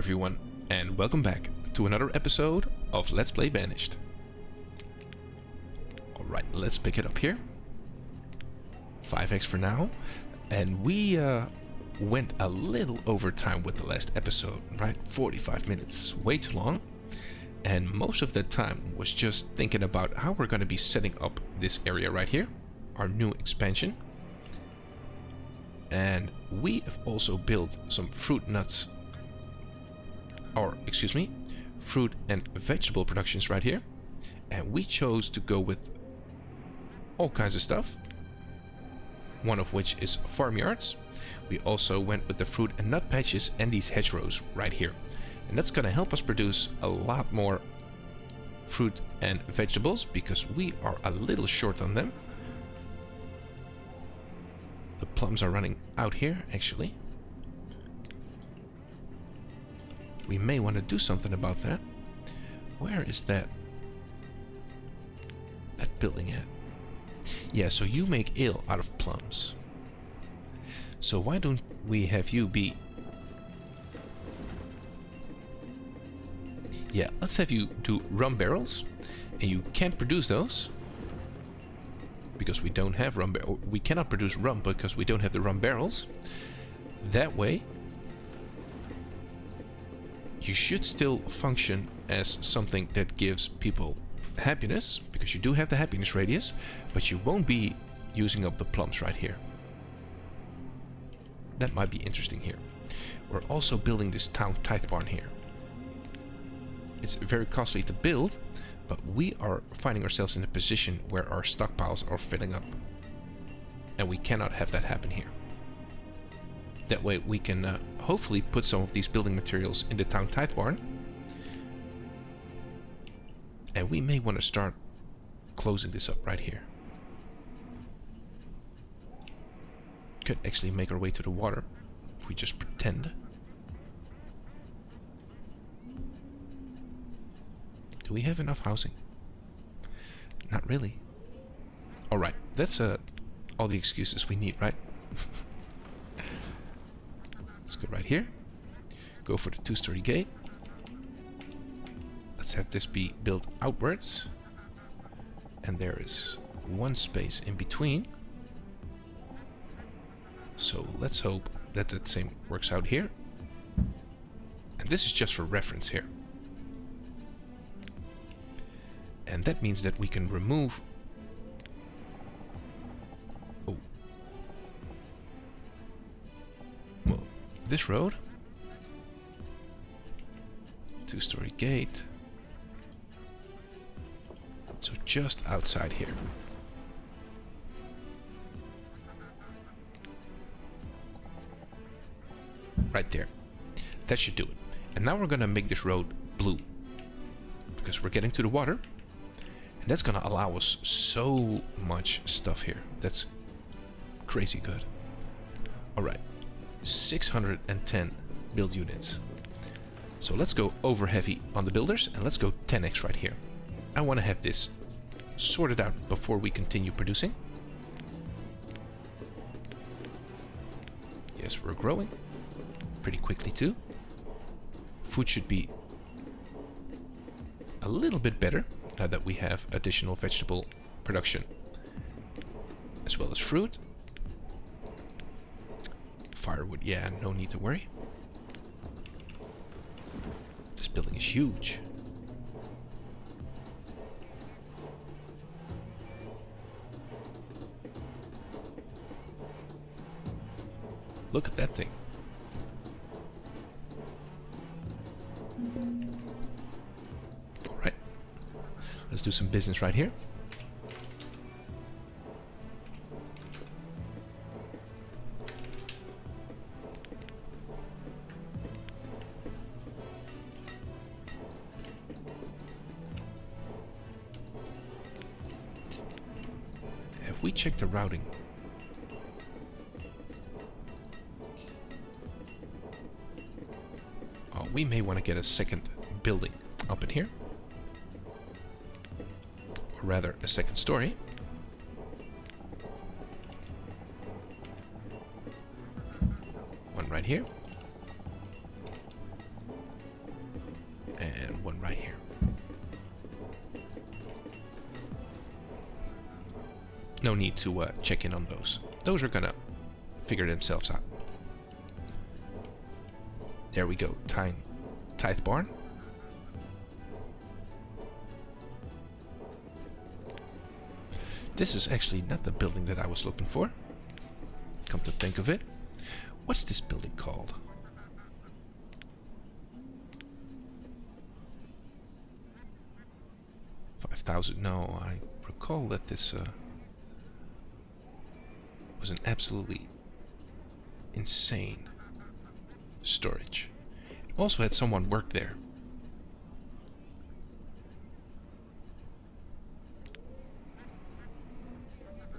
everyone, and welcome back to another episode of Let's Play Banished. Alright, let's pick it up here. 5x for now. And we went a little over time with the last episode, right? 45 minutes, way too long. And most of that time was just thinking about how we're going to be setting up this area right here, our new expansion. And we have also built some fruit and vegetable productions right here. And we chose to go with all kinds of stuff, one of which is farmyards. We also went with the fruit and nut patches and these hedgerows right here. And that's going to help us produce a lot more fruit and vegetables because we are a little short on them. The plums are running out here, actually. We may want to do something about that. Where is that building at? Yeah, so you make ale out of plums. So why don't we have you be... Yeah, let's have you do rum barrels. And you can't produce those because we don't have rum barrels. We cannot produce rum because we don't have the rum barrels. That way you should still function as something that gives people happiness, because you do have the happiness radius, but you won't be using up the plums right here. That might be interesting here. We're also building this town tithe barn here. It's very costly to build, but we are finding ourselves in a position where our stockpiles are filling up. And we cannot have that happen here. That way we can hopefully put some of these building materials in the town tithe barn. And we may want to start closing this up right here. Could actually make our way to the water if we just pretend. Do we have enough housing? Not really. Alright, that's all the excuses we need, right? Let's go right here. Go for the 2-story gate. Let's have this be built outwards. And there is one space in between. So let's hope that the same works out here. And this is just for reference here. And that means that we can remove... Oh. Well, this road. 2-story gate. So just outside here. Right there. That should do it. And now we're going to make this road blue, because we're getting to the water. And that's going to allow us so much stuff here. That's crazy good. Alright. 610 build units. So let's go over heavy on the builders and let's go 10x right here. I want to have this sorted out before we continue producing. Yes, we're growing pretty quickly too. Food should be a little bit better now that we have additional vegetable production as well as fruit. Firewood, yeah, no need to worry. This building is huge. Look at that thing. Alright. Let's do some business right here. Have we checked the routing? We may want to get a second building up in here, or rather a second story. One right here. no need to check in on those. Those are gonna figure themselves out. There we go. Tithe barn. This is actually not the building that I was looking for. Come to think of it. What's this building called? $5,000. No, I recall that this was an absolutely insane storage. Also had someone work there.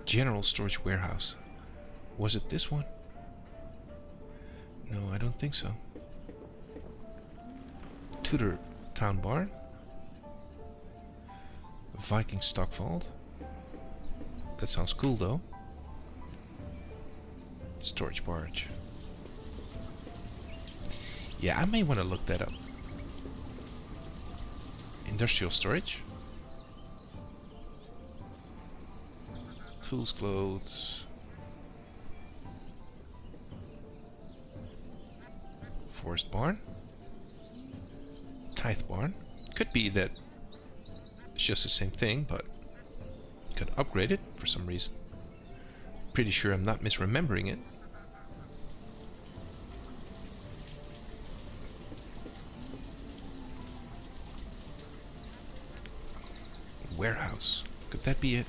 General storage warehouse. Was it this one? No, I don't think so. Tudor town barn. Viking stock vault. That sounds cool though. Storage barge. Yeah, I may want to look that up. Industrial storage. Tools, clothes. Forest barn. Tithe barn. Could be that it's just the same thing, but you could upgrade it for some reason. Pretty sure I'm not misremembering it. Warehouse. Could that be it?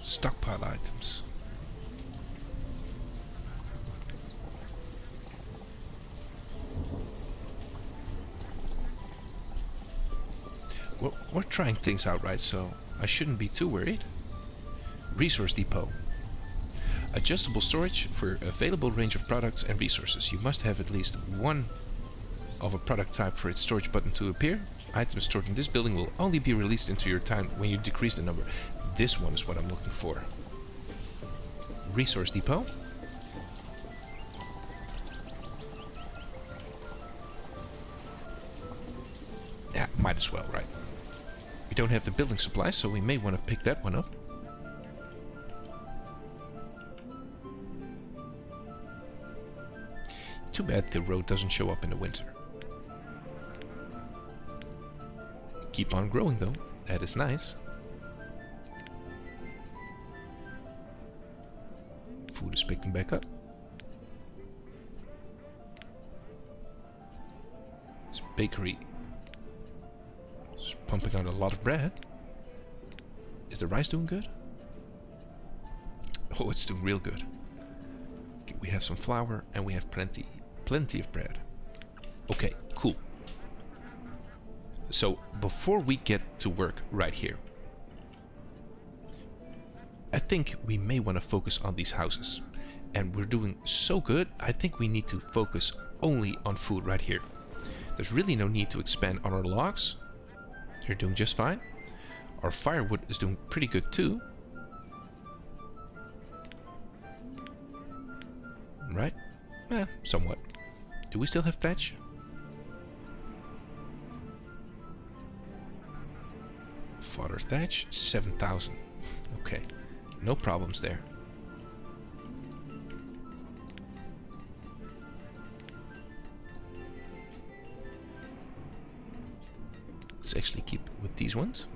Stockpile items. We're trying things out, right? So I shouldn't be too worried. Resource depot. Adjustable storage for available range of products and resources. You must have at least one of a product type for its storage button to appear. Items stored in this building will only be released into your time when you decrease the number. This one is what I'm looking for. Resource depot. Yeah, might as well, right? We don't have the building supplies, so we may want to pick that one up. Too bad the road doesn't show up in the winter. Keep on growing though, that is nice. Food is picking back up. This bakery is pumping out a lot of bread. Is the rice doing good? Oh, it's doing real good. Okay, we have some flour and we have plenty of bread. Okay, cool. So before we get to work right here, I think we may want to focus on these houses. And we're doing so good, I think we need to focus only on food right here. There's really no need to expand on our logs. They're doing just fine. Our firewood is doing pretty good too. Right? Somewhat. Do we still have thatch? Fodder thatch, 7,000. Okay, no problems there. Let's actually keep with these ones.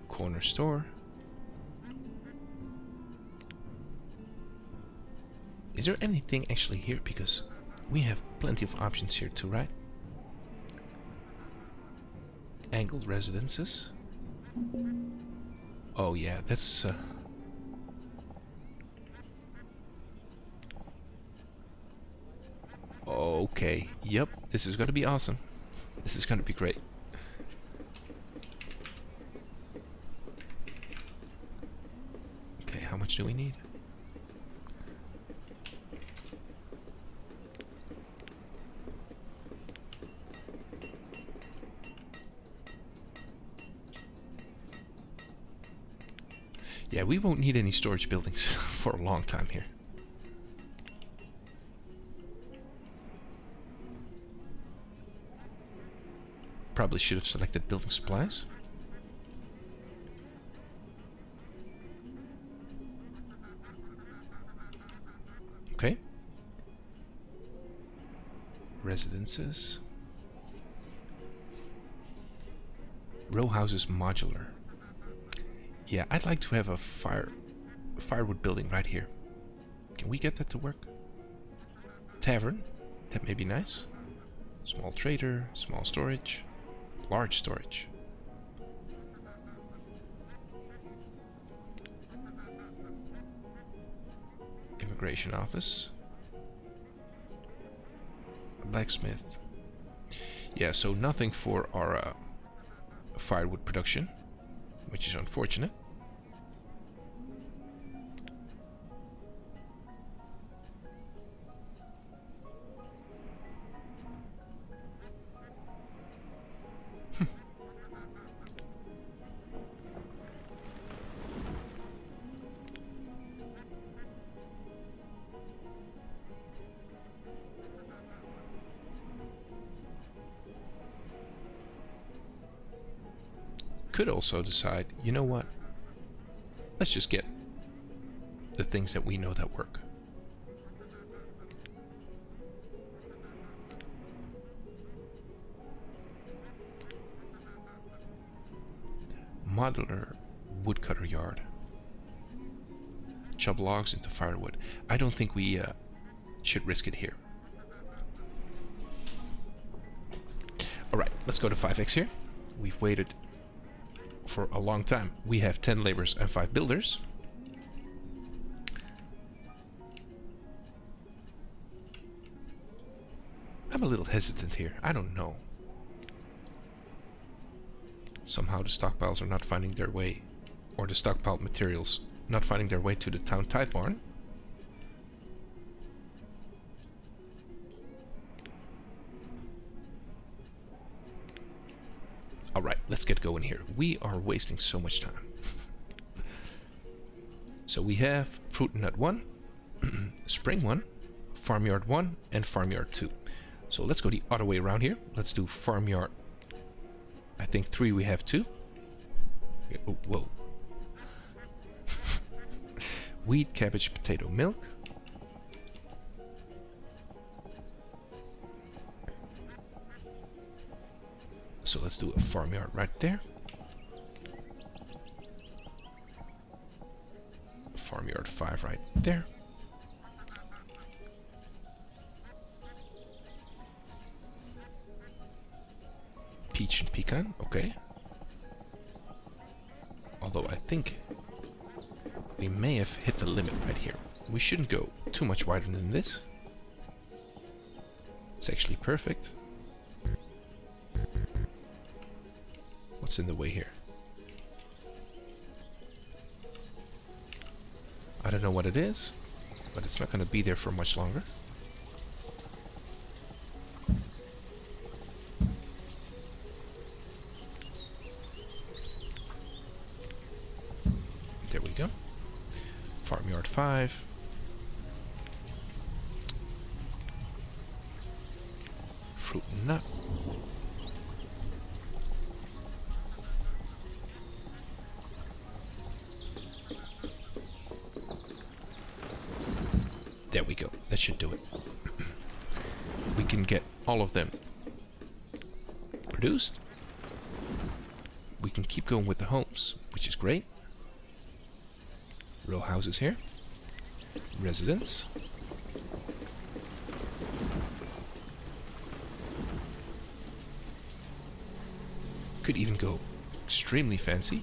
Corner store. Is there anything actually here? Because we have plenty of options here too, right? Angled residences. Oh yeah, that's okay. Yep, this is gonna be awesome. This is gonna be great. Okay, how much do we need? Yeah, we won't need any storage buildings for a long time here. probably should have selected building supplies. Okay. Residences. Row houses modular. Yeah, I'd like to have a firewood building right here. Can we get that to work? Tavern. That may be nice. Small trader, small storage, large storage. Immigration office. A blacksmith. Yeah, so nothing for our firewood production, which is unfortunate. Could also decide, you know what? Let's just get the things that we know that work. Modular woodcutter yard. Chop logs into firewood. I don't think we should risk it here. Alright, let's go to 5x here. We've waited for a long time. We have 10 laborers and 5 builders. I'm a little hesitant here. I don't know. Somehow the stockpiles are not finding their way, or the stockpiled materials not finding their way to the town tithe barn. Alright, let's get going here. We are wasting so much time. So we have fruit and nut 1, spring 1, farmyard 1, and farmyard 2. So let's go the other way around here. Let's do farmyard, I think 3 we have 2. Oh, whoa. Wheat, cabbage, potato, milk. So let's do a farmyard right there. Farmyard 5 right there. Peach and pecan, okay. Although I think we may have hit the limit right here. We shouldn't go too much wider than this. It's actually perfect. What's in the way here? I don't know what it is, but it's not going to be there for much longer. There we go. Farmyard 5. Fruit and nut. There we go. That should do it. We can get all of them produced. We can keep going with the homes, which is great. Row houses here. Residence. Could even go extremely fancy.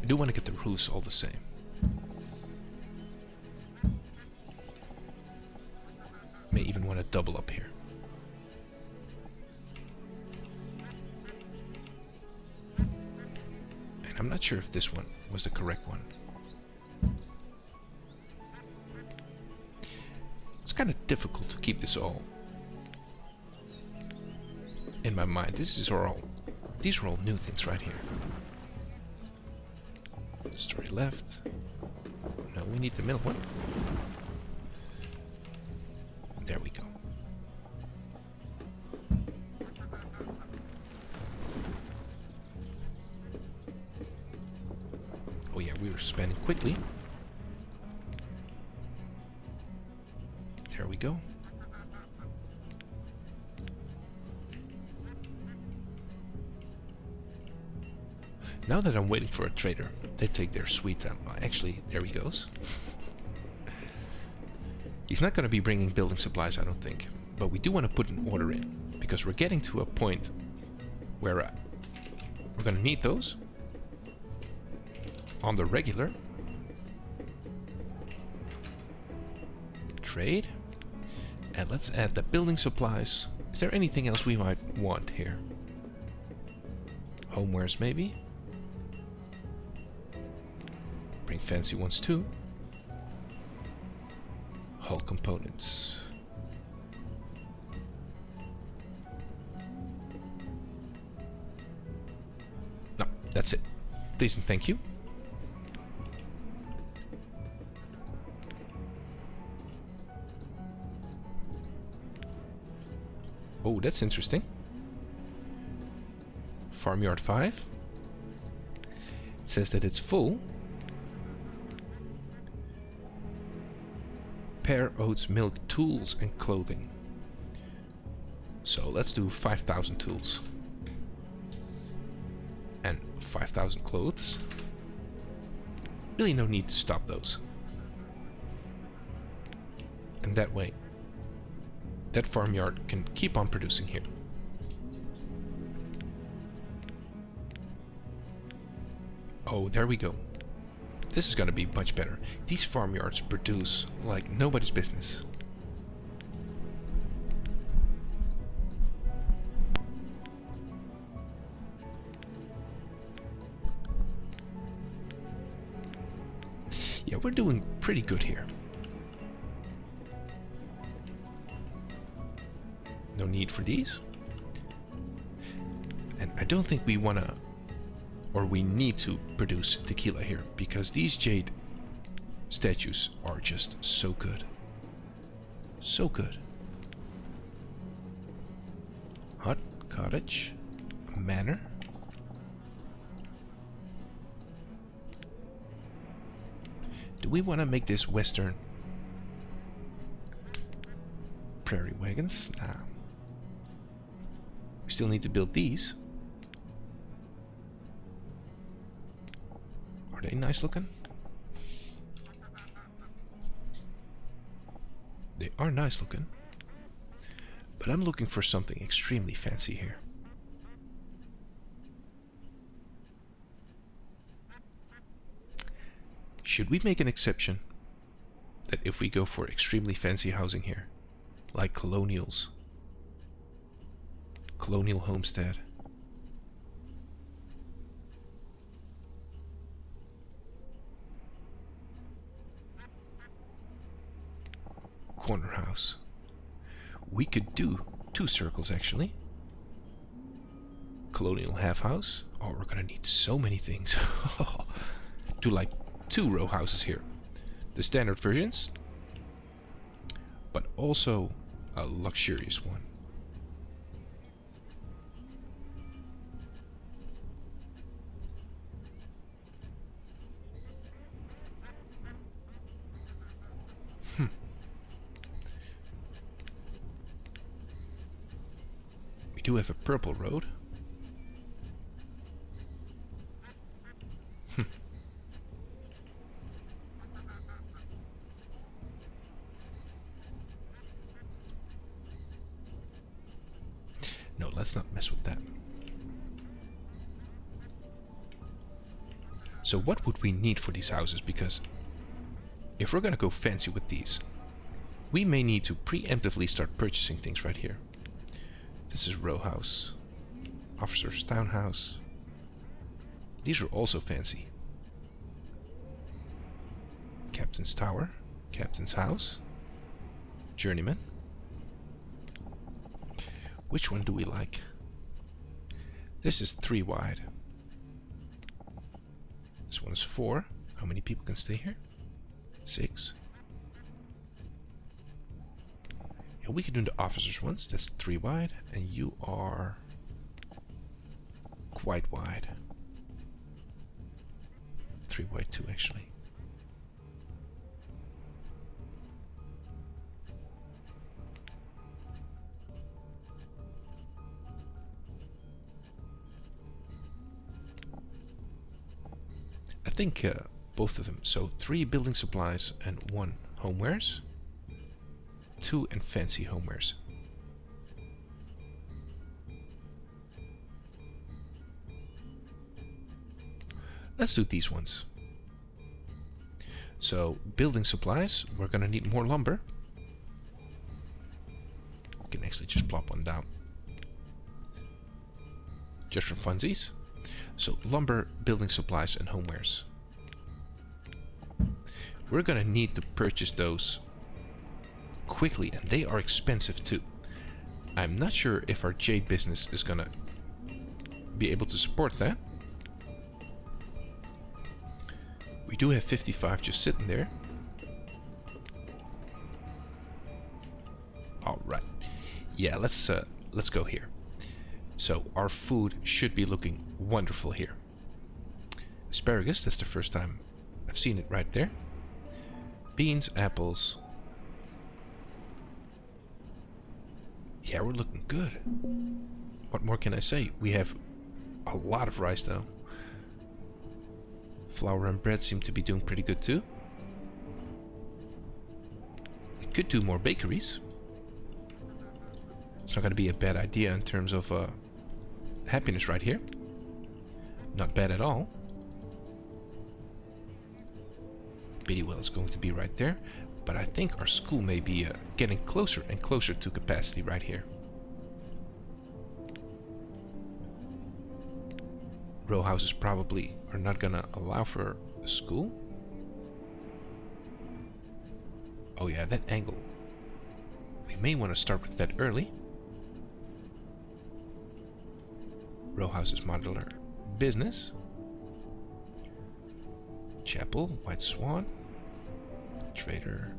I do want to get the roofs all the same. May even want to double up here. And I'm not sure if this one was the correct one. It's kind of difficult to keep this all in my mind. These are all new things right here. Story left. No, we need the middle one. There we go. Oh yeah, we were spending quickly. There we go. Now that I'm waiting for a trader, they take their sweet time. Actually, there he goes. He's not going to be bringing building supplies, I don't think. But we do want to put an order in, because we're getting to a point where we're going to need those on the regular. Trade. And let's add the building supplies. Is there anything else we might want here? Homewares maybe? Bring fancy ones too. Hull components. No, that's it. Please and thank you. Oh, that's interesting. Farmyard 5. It says that it's full. Pear, oats, milk, tools, and clothing. So let's do 5,000 tools. And 5,000 clothes. Really no need to stop those. And that way, that farmyard can keep on producing here. Oh, there we go. This is going to be much better. These farmyards produce like nobody's business. Yeah, we're doing pretty good here. No need for these. And I don't think we want to, or we need to produce tequila here, because these jade statues are just so good. So good. Hut, cottage, manor. Do we want to make this western? Prairie wagons? Nah. We still need to build these. Are they nice looking? They are nice looking. But I'm looking for something extremely fancy here. Should we make an exception that if we go for extremely fancy housing here, like colonials, colonial homestead, corner house, we could do 2 circles actually. Colonial half house. Oh, we're gonna need so many things. Do like 2 row houses here. The standard versions, but also a luxurious one. We do have a purple road. No, let's not mess with that. So what would we need for these houses? Because if we're gonna go fancy with these, we may need to preemptively start purchasing things right here. This is row house, officer's townhouse. These are also fancy. Captain's tower, captain's house, journeyman. Which one do we like? This is 3 wide. This one is 4. How many people can stay here? 6. Yeah, we can do the officers ones. That's 3 wide, and you are quite wide. 3 wide too, actually. I think both of them. So 3 building supplies and 1 homewares. 2 and fancy homewares. Let's do these ones. So building supplies, we're gonna need more lumber. We can actually just plop one down. Just for funsies. So lumber, building supplies and homewares. We're gonna need to purchase those quickly, and they are expensive too. I'm not sure if our jade business is gonna be able to support that. We do have 55 just sitting there. All right. Yeah, let's go here. So our food should be looking wonderful here. Asparagus, that's the first time I've seen it right there. Beans, apples. Yeah, we're looking good. What more can I say? We have a lot of rice though. Flour and bread seem to be doing pretty good too. We could do more bakeries. It's not going to be a bad idea in terms of happiness right here. Not bad at all. Biddy-well is going to be right there. But I think our school may be getting closer and closer to capacity right here. Row houses probably are not going to allow for a school. Oh yeah, that angle. We may want to start with that early. Row houses modular business. Chapel, White Swan. Trader.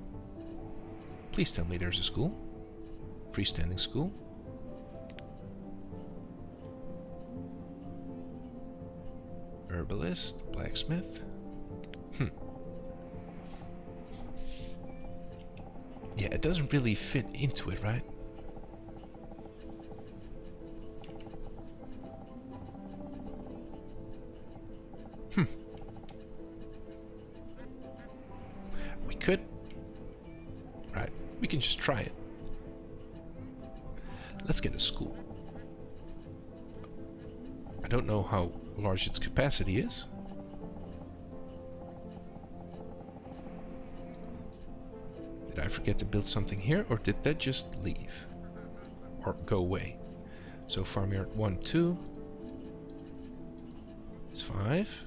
Please tell me there's a school. Freestanding school. Herbalist, blacksmith. Yeah, it doesn't really fit into it, right? We could. Right, we can just try it. Let's get a school. I don't know how large its capacity is. Did I forget to build something here, or did that just leave? Or go away? So farmyard 1, 2. It's 5.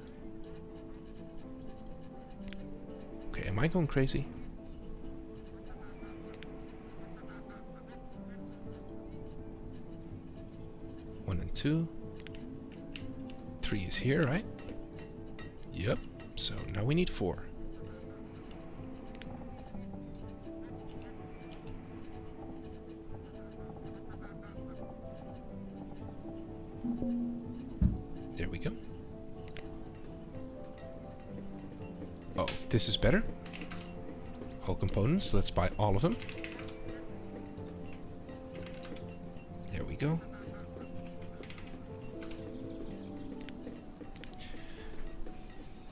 Okay, am I going crazy? One and 2. 3 is here, right? Yep. So now we need 4. There we go. Oh, this is better. All components, let's buy all of them. There we go.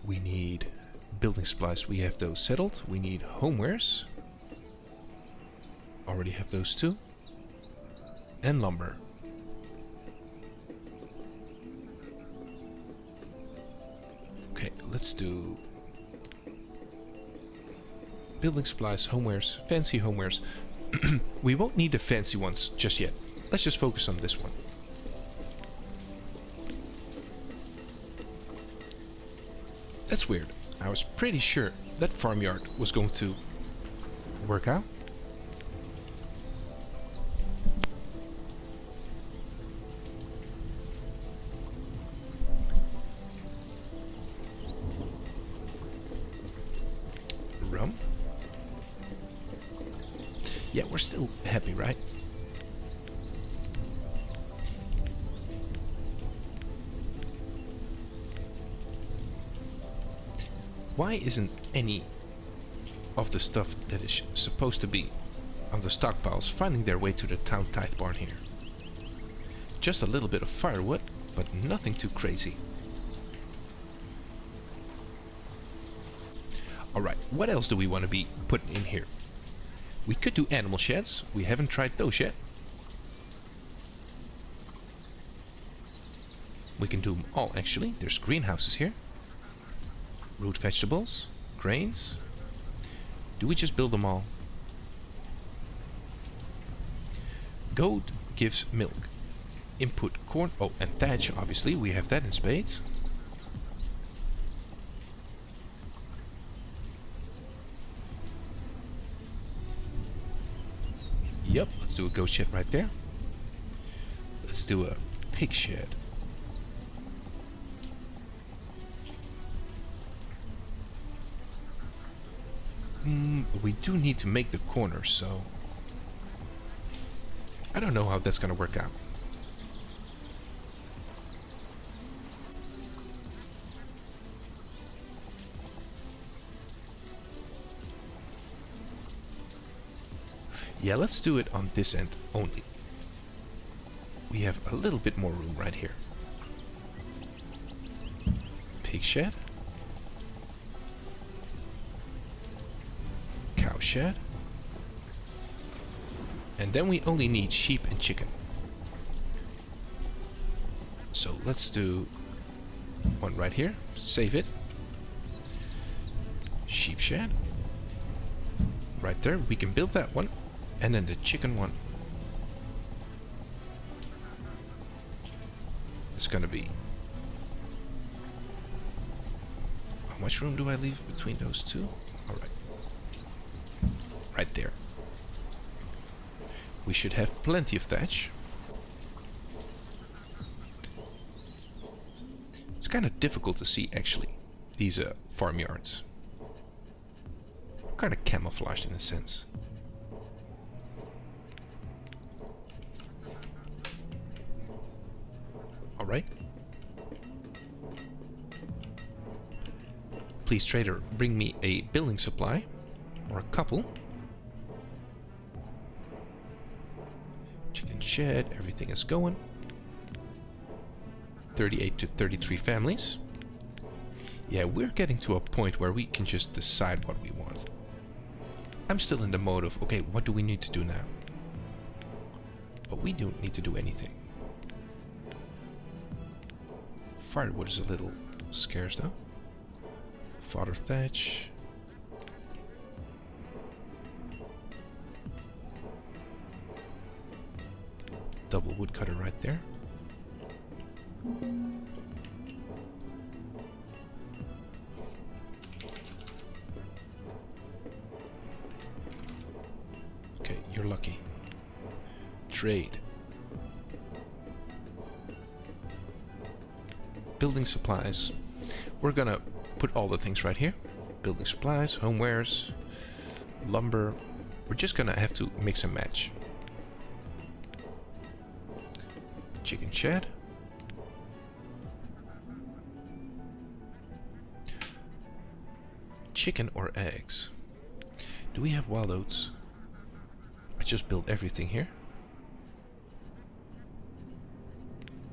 We need building supplies. We have those settled. We need homewares. Already have those too. And lumber. Okay, let's do building supplies, homewares, fancy homewares. We won't need the fancy ones just yet. Let's just focus on this one. That's weird. I was pretty sure that farmyard was going to work out. Rum. Yeah, we're still happy, right? Why isn't any of the stuff that is supposed to be on the stockpiles finding their way to the town tithe barn here? Just a little bit of firewood, but nothing too crazy. Alright, what else do we want to be putting in here? We could do animal sheds. We haven't tried those yet. We can do them all, actually. There's greenhouses here. Root vegetables, grains. Do we just build them all? Goat gives milk. Input corn. Oh, and thatch, obviously. We have that in spades. Yep, let's do a goat shed right there. Let's do a pig shed. We do need to make the corner, so I don't know how that's gonna work out. Yeah, let's do it on this end only. We have a little bit more room right here. Pig shed. Cow shed. And then we only need sheep and chicken. So let's do one right here. Save it. Sheep shed. Right there. We can build that one. And then the chicken one. It's gonna be... How much room do I leave between those two? Alright. Right there. We should have plenty of thatch. It's kind of difficult to see, actually, these farmyards. Kind of camouflaged in a sense. Alright. Please, trader, bring me a building supply. Or a couple. Chicken shed, everything is going. 38 to 33 families. Yeah, we're getting to a point where we can just decide what we want. I'm still in the mode of, okay, what do we need to do now? But we don't need to do anything. Firewood is a little scarce though. Fodder thatch. Double woodcutter right there. Okay, you're lucky. Trade. Building supplies. We're gonna put all the things right here. Building supplies, homewares, lumber. We're just gonna have to mix and match. Chicken shed. Chicken or eggs? Do we have wild oats? I just built everything here.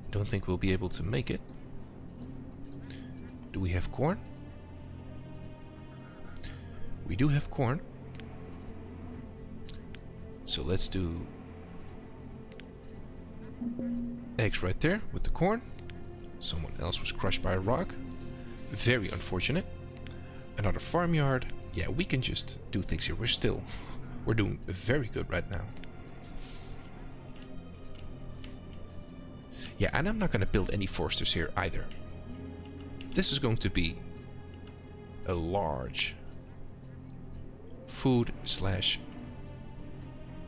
Don't think we'll be able to make it. Do we have corn? We do have corn. So let's do eggs right there with the corn. Someone else was crushed by a rock. Very unfortunate. Another farmyard. Yeah, we can just do things here. We're doing very good right now. Yeah, and I'm not going to build any foresters here either. This is going to be a large food /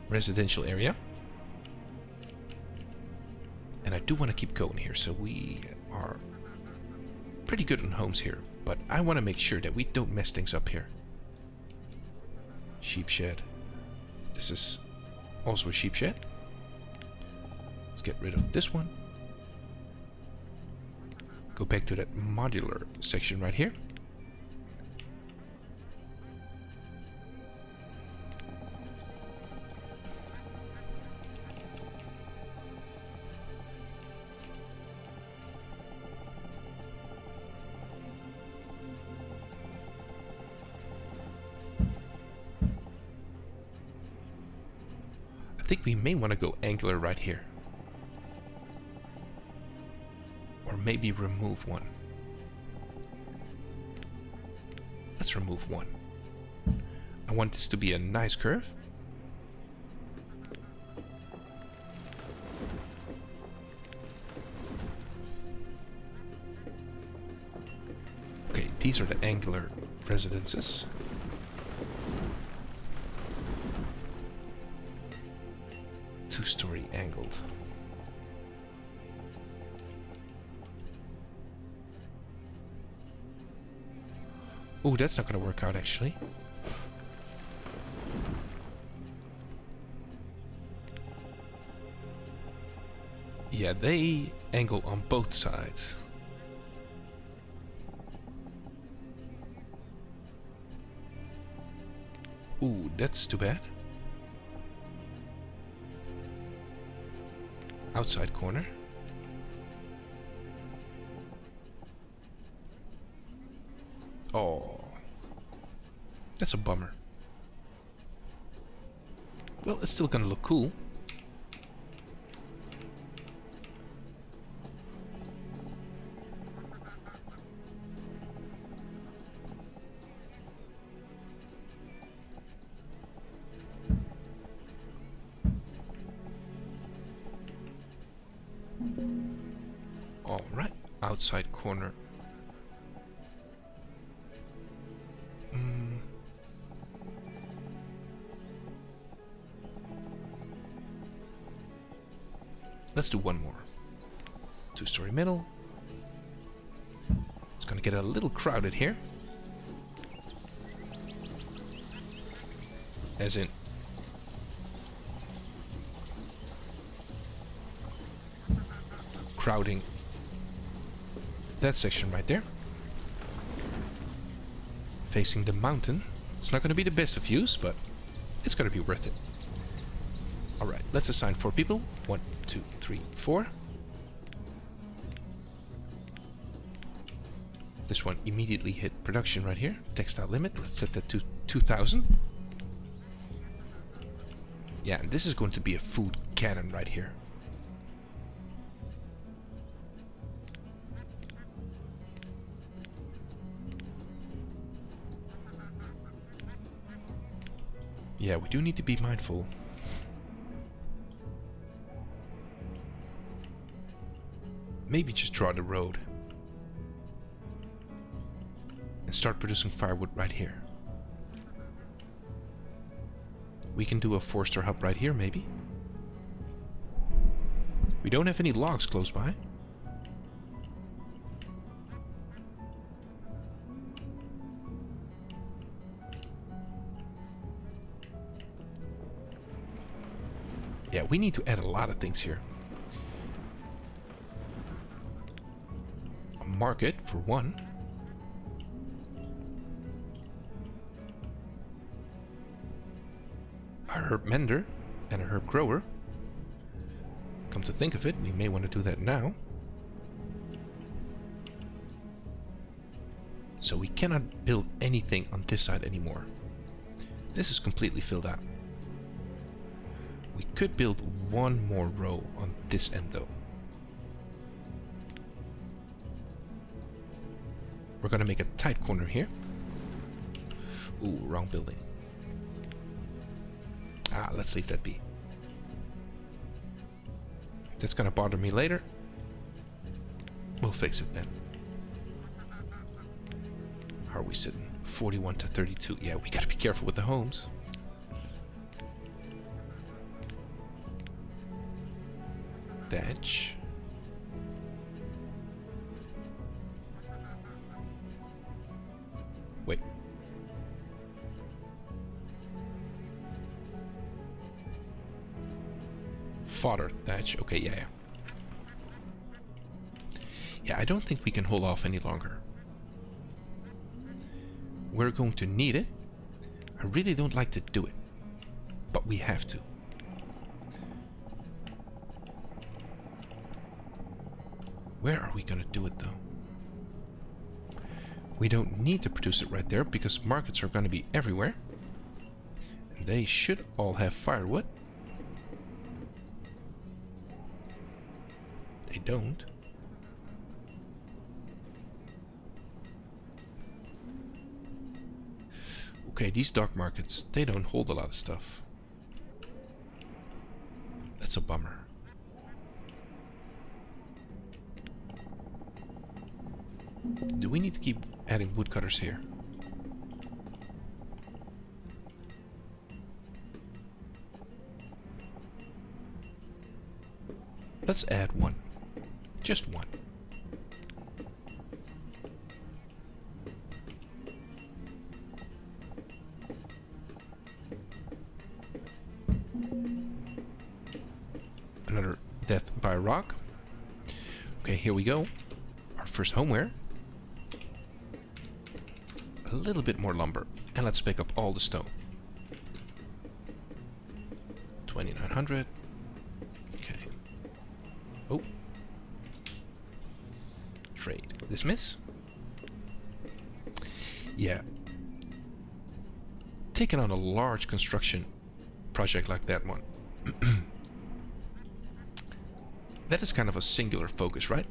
residential area. And I do want to keep going here, so we are pretty good on homes here. But I want to make sure that we don't mess things up here. Sheep shed. The This is also a sheep shed. Let's get rid of this one. Go back to that modular section right here. I think we may want to go angular right here. Or maybe remove one. Let's remove one. I want this to be a nice curve. Okay, these are the angular residences. Two-story angled. Oh, that's not going to work out actually. Yeah, they angle on both sides. Ooh, that's too bad. Outside corner. Oh, that's a bummer. Well, it's still gonna look cool. All right, outside corner. Let's do one more. Two-story middle. It's gonna get a little crowded here. As in crowding that section right there. Facing the mountain. It's not gonna be the best of views, but it's gonna be worth it. Alright, let's assign 4 people. 1, 2, 3, 4. This one immediately hit production right here. Textile limit. Let's set that to 2000. Yeah, and this is going to be a food cannon right here. Yeah, we do need to be mindful. Maybe just draw the road. And start producing firewood right here. We can do a 4-star hub right here, maybe. We don't have any logs close by. Yeah, we need to add a lot of things here. A market, for one. A herb mender and a herb grower. Come to think of it, we may want to do that now. So we cannot build anything on this side anymore. This is completely filled out. We could build one more row on this end though. We're gonna make a tight corner here. Ooh, wrong building. Let's leave that be. That's gonna bother me later. We'll fix it then. How are we sitting? 41 to 32. Yeah, we gotta be careful with the homes. Thatch. Wait. fodder thatch. Okay, yeah. Yeah, I don't think we can hold off any longer. We're going to need it. I really don't like to do it, but we have to. Where are we gonna do it though? We don't need to produce it right there because markets are gonna be everywhere. And they should all have firewood. They don't. Okay, these dark markets, they don't hold a lot of stuff. That's a bummer. Do we need to keep adding woodcutters here? Let's add one. Just one. Another death by rock. Okay, here we go. Our first homeware. A little bit more lumber. And let's pick up all the stone. 2900. Okay. Oh. Trade. Dismiss. Yeah. Taking on a large construction project like that one. That is kind of a singular focus, right?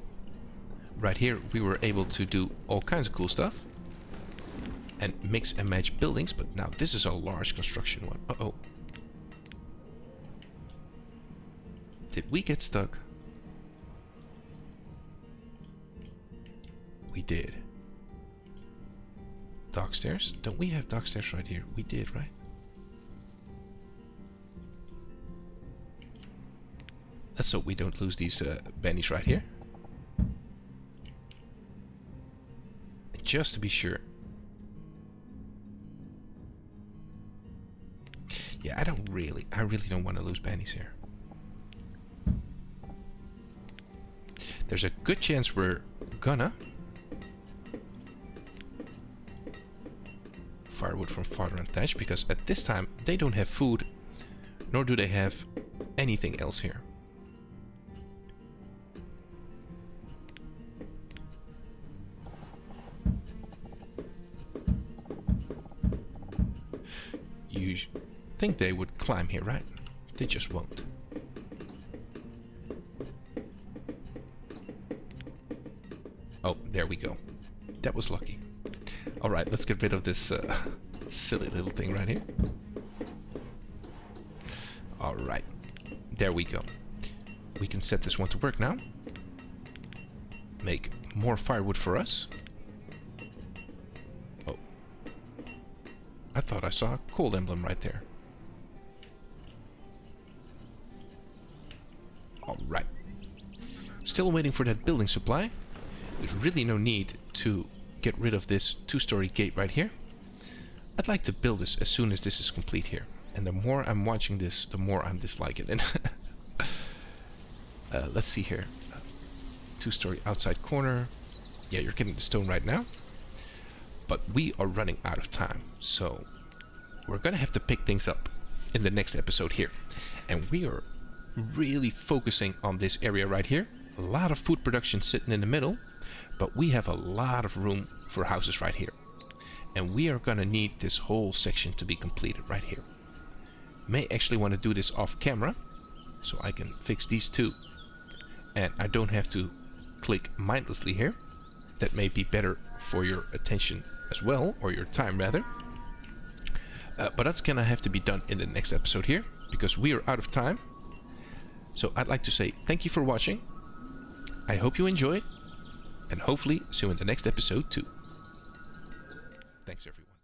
Right here we were able to do all kinds of cool stuff and mix and match buildings, but now this is a large construction one. Uh-oh. Did we get stuck? We did. Dock stairs? Don't we have dock stairs right here? We did, right? Let's hope we don't lose these bennies right here. Just to be sure. Yeah, I really don't want to lose bennies here. There's a good chance we're gonna. Firewood from fodder and thatch, because at this time they don't have food, nor do they have anything else here. You think they would climb here, right? They just won't. Oh, there we go. That was lucky. Alright, let's get rid of this silly little thing right here. Alright, there we go. We can set this one to work now. Make more firewood for us. Oh. I thought I saw a coal emblem right there. Alright. Still waiting for that building supply. There's really no need to get rid of this two-story gate right here. I'd like to build this as soon as this is complete here. And the more I'm watching this, the more I'm disliking it. Let's see here. Two-story outside corner. Yeah, you're getting the stone right now. But we are running out of time. So we're going to have to pick things up in the next episode here. And we are really focusing on this area right here. A lot of food production sitting in the middle. But we have a lot of room for houses right here. And we are going to need this whole section to be completed right here. May actually want to do this off camera, so I can fix these two. And I don't have to click mindlessly here. That may be better for your attention as well, or your time rather. But that's going to have to be done in the next episode here, because we are out of time. So I'd like to say thank you for watching. I hope you enjoyed. And hopefully see you in the next episode too. Thanks everyone.